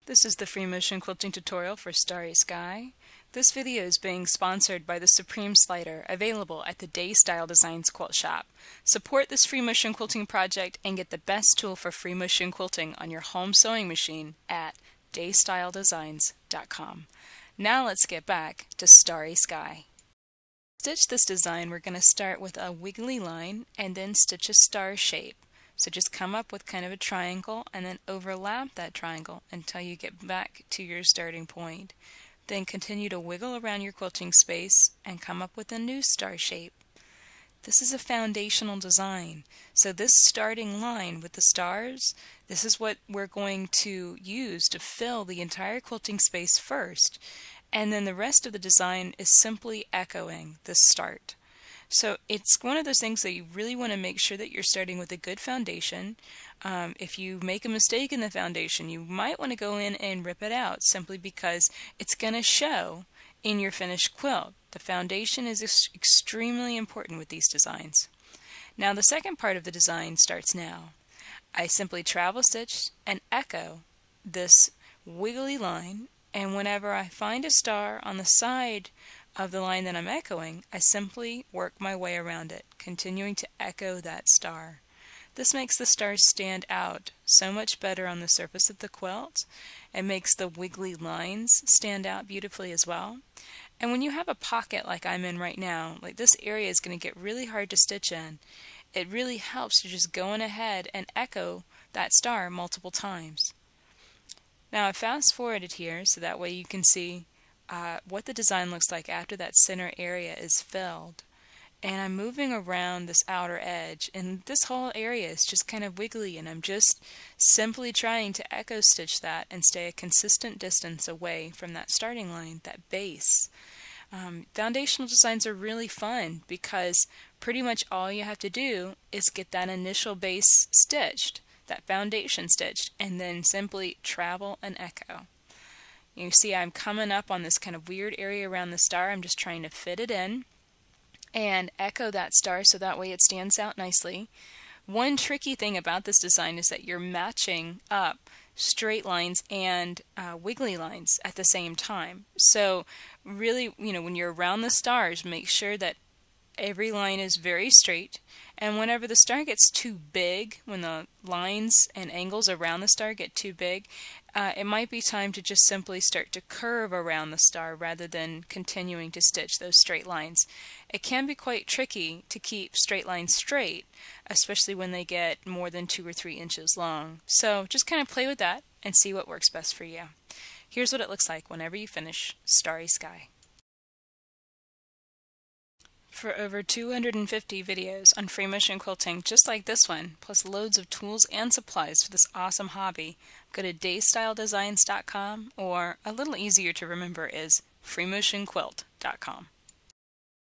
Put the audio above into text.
This is the free motion quilting tutorial for Starry Sky. This video is being sponsored by the Supreme Slider, available at the Day Style Designs quilt shop. Support this free motion quilting project and get the best tool for free motion quilting on your home sewing machine at daystyledesigns.com. Now let's get back to Starry Sky. To stitch this design, we're going to start with a wiggly line and then stitch a star shape. So just come up with kind of a triangle and then overlap that triangle until you get back to your starting point. Then continue to wiggle around your quilting space and come up with a new star shape. This is a foundational design. So this starting line with the stars, this is what we're going to use to fill the entire quilting space first. And then the rest of the design is simply echoing this start. So it's one of those things that you really want to make sure that you're starting with a good foundation. If you make a mistake in the foundation, you might want to go in and rip it out simply because it's going to show in your finished quilt. The foundation is extremely important with these designs. Now the second part of the design starts now. I simply travel stitch and echo this wiggly line, and whenever I find a star on the side of the line that I'm echoing, I simply work my way around it, continuing to echo that star. This makes the stars stand out so much better on the surface of the quilt. It makes the wiggly lines stand out beautifully as well. And when you have a pocket like I'm in right now, like this area is going to get really hard to stitch in. It really helps to just go on ahead and echo that star multiple times. Now I fast forwarded here so that way you can see what the design looks like after that center area is filled. And I'm moving around this outer edge, and this whole area is just kind of wiggly, and I'm just simply trying to echo stitch that and stay a consistent distance away from that starting line, that base. Foundational designs are really fun because pretty much all you have to do is get that initial base stitched, that foundation stitched, and then simply travel and echo. You see I'm coming up on this kind of weird area around the star. I'm just trying to fit it in and echo that star so that way it stands out nicely. One tricky thing about this design is that you're matching up straight lines and wiggly lines at the same time. So really, when you're around the stars, make sure that every line is very straight, and whenever the star gets too big, when the lines and angles around the star get too big, it might be time to just simply start to curve around the star rather than continuing to stitch those straight lines. It can be quite tricky to keep straight lines straight, especially when they get more than 2 or 3 inches long. So just kind of play with that and see what works best for you. Here's what it looks like whenever you finish Starry Sky. For over 250 videos on free motion quilting just like this one, plus loads of tools and supplies for this awesome hobby, go to daystyledesigns.com, or a little easier to remember is freemotionquilt.com.